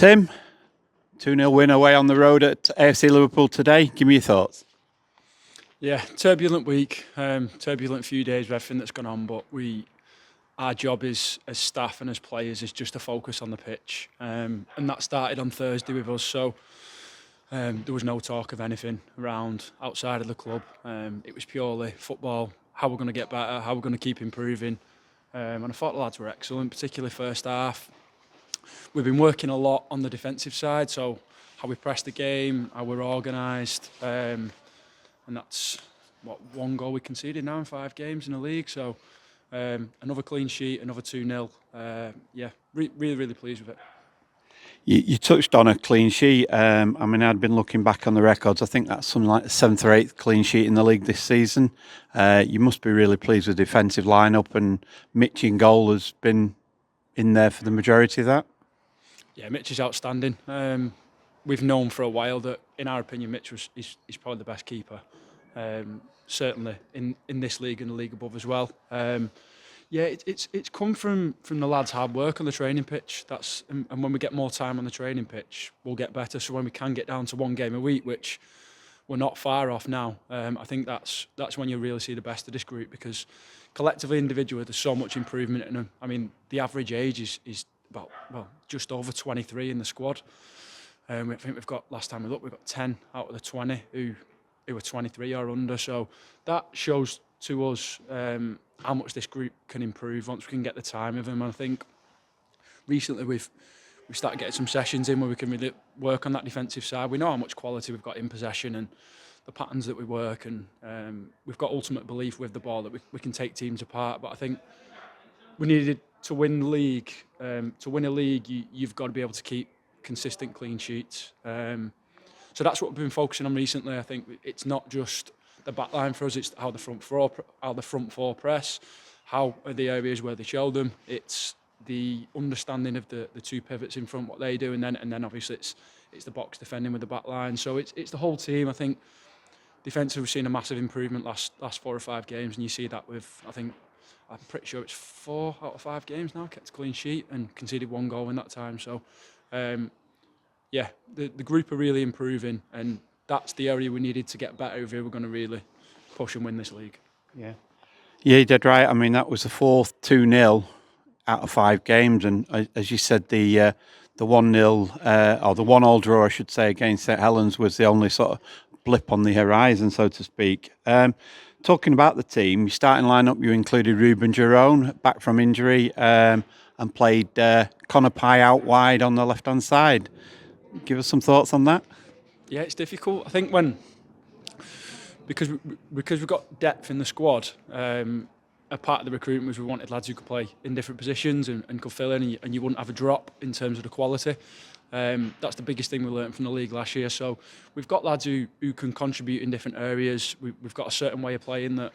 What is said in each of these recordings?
Tim, 2-0 win away on the road at AFC Liverpool today. Give me your thoughts. Yeah, turbulent week, turbulent few days with everything that's gone on, but our job is as staff and as players is just to focus on the pitch, and that started on Thursday with us. So there was no talk of anything around outside of the club. It was purely football, how we're going to get better, how we're going to keep improving, and I thought the lads were excellent, particularly first half. We've been working a lot on the defensive side, so how we press the game, how we're organised, and that's one goal we conceded now in 5 games in the league. So another clean sheet, another 2-0. Really pleased with it. You touched on a clean sheet. I'd been looking back on the records. I think that's something like the 7th or 8th clean sheet in the league this season. You must be really pleased with the defensive lineup, and Mitch in goal has been in there for the majority of that. Yeah, Mitch is outstanding. We've known for a while that, in our opinion, Mitch is probably the best keeper. Certainly in this league and the league above as well. It's come from the lads' hard work on the training pitch. And when we get more time on the training pitch, we'll get better. So when we can get down to 1 game a week, which we're not far off now, I think that's when you really see the best of this group, because collectively, individually, there's so much improvement in them. I mean, the average age is about just over 23 in the squad. I think we've got, last time we looked, we've got 10 out of the 20 who are 23 or under. So that shows to us how much this group can improve once we can get the time of them. And I think recently we've started getting some sessions in where we can really work on that defensive side. We know how much quality we've got in possession and the patterns that we work, and we've got ultimate belief with the ball that we can take teams apart. But I think we needed to win the league. To win a league, you've got to be able to keep consistent clean sheets. So that's what we've been focusing on recently. I think it's not just the back line for us, it's how the front four press, how are the areas where they show them. It's the understanding of the 2 pivots in front, what they do, and then obviously it's the box defending with the back line. So it's the whole team. I think defensively we've seen a massive improvement last 4 or 5 games, and you see that with, I'm pretty sure it's 4 out of 5 games now, kept a clean sheet and conceded 1 goal in that time. So the group are really improving, and that's the area we needed to get better if we were going to really push and win this league. Yeah, you did right. I mean, that was the 4th 2-0 out of 5 games, and as you said, the 1-0 or the 1-1 draw, I should say, against St Helens was the only sort of blip on the horizon, so to speak. Talking about the team, your starting lineup, you included Ruben Jerome, back from injury, and played Connor Pye out wide on the left-hand side. Give us some thoughts on that. Yeah, it's difficult. I think because we've got depth in the squad, a part of the recruitment was we wanted lads who could play in different positions and could fill in, and you wouldn't have a drop in terms of the quality. That's the biggest thing we learned from the league last year. So we've got lads who can contribute in different areas. We've got a certain way of playing that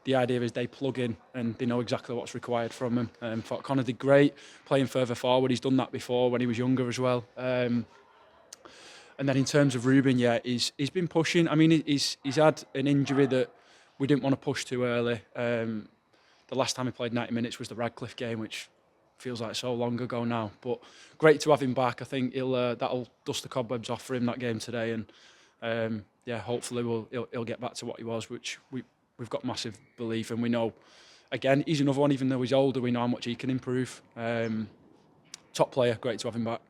the idea is they plug in and they know exactly what's required from them. Thought Connor did great playing further forward. He's done that before when he was younger as well. And then in terms of Ruben, he's been pushing. I mean, he's had an injury that we didn't want to push too early. The last time he played 90 minutes was the Radcliffe game, which feels like so long ago now. But great to have him back. I think that'll dust the cobwebs off for him, that game today. And hopefully he'll get back to what he was, which we've got massive belief, and we know. Again, he's another one. Even though he's older, we know how much he can improve. Top player. Great to have him back.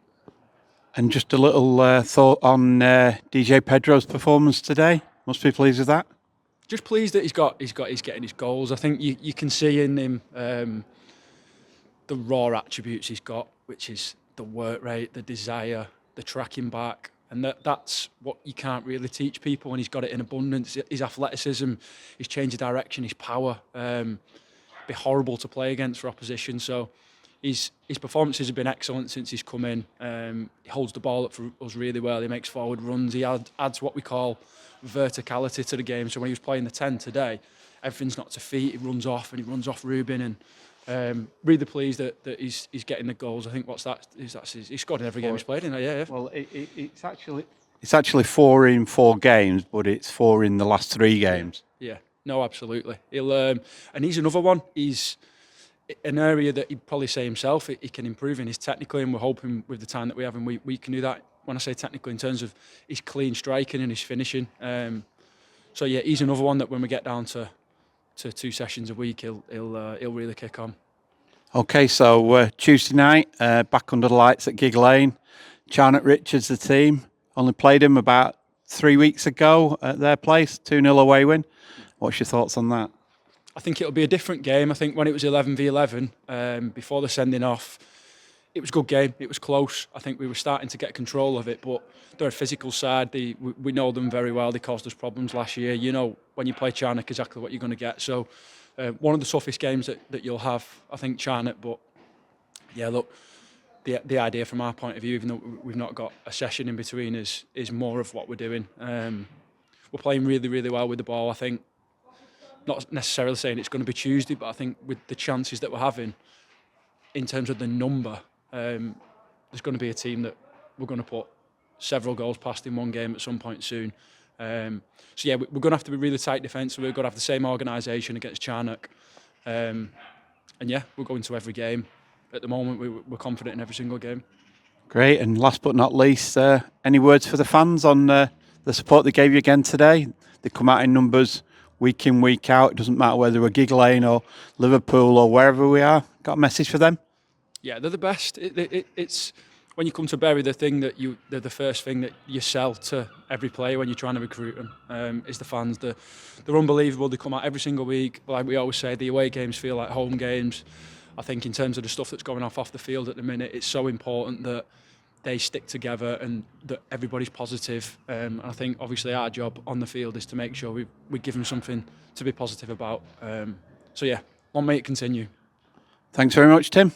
And just a little thought on DJ Pedro's performance today. Must be pleased with that. Just pleased that he's getting his goals. I think you can see in him the raw attributes he's got, which is the work rate, the desire, the tracking back, and that's what you can't really teach people. And he's got it in abundance. His athleticism, his change of direction, his power. Be horrible to play against for opposition. So. His performances have been excellent since he's come in. He holds the ball up for us really well. He makes forward runs. He adds what we call verticality to the game. So when he was playing the 10 today, everything's not to feet. He runs off Ruben. And really pleased that he's getting the goals. I think he scored in every game he's played in. Yeah. Well, it's actually 4 in 4 games, but it's 4 in the last 3 games. Yeah. No, absolutely. He'll and he's another one. an area that he'd probably say himself he can improve in is technically, and we're hoping with the time that we have, and we can do that. When I say technical, in terms of his clean striking and his finishing. So yeah, he's another one that when we get down to 2 sessions a week, he'll really kick on. Okay, so Tuesday night, back under the lights at Gig Lane. Charnock Richards, the team, only played him about 3 weeks ago at their place, 2-0 away win. What's your thoughts on that? I think it'll be a different game. I think when it was 11v11, before the sending off, it was a good game. It was close. I think we were starting to get control of it, but they're a physical side. We know them very well. They caused us problems last year. You know, when you play Charnock, exactly what you're going to get. So one of the toughest games that you'll have, I think, Charnock. But yeah, look, the idea from our point of view, even though we've not got a session in between, is more of what we're doing. We're playing really, really well with the ball, I think. Not necessarily saying it's going to be Tuesday, but I think with the chances that we're having, in terms of the number, there's going to be a team that we're going to put several goals past in one game at some point soon. So yeah, we're going to have to be really tight defence. We're going to have the same organisation against Charnock. And yeah, we'll go into every game. At the moment, we're confident in every single game. Great. And last but not least, any words for the fans on the support they gave you again today? They come out in numbers week in, week out. It doesn't matter whether we're Gig Lane or Liverpool or wherever we are. Got a message for them? Yeah, they're the best. It's when you come to Bury, they're the first thing that you sell to every player when you're trying to recruit them. Is the fans. They're unbelievable. They come out every single week. Like we always say, the away games feel like home games. I think in terms of the stuff that's going off the field at the minute, it's so important that they stick together and that everybody's positive. And I think obviously our job on the field is to make sure we give them something to be positive about. So yeah, long may it continue. Thanks very much, Tim.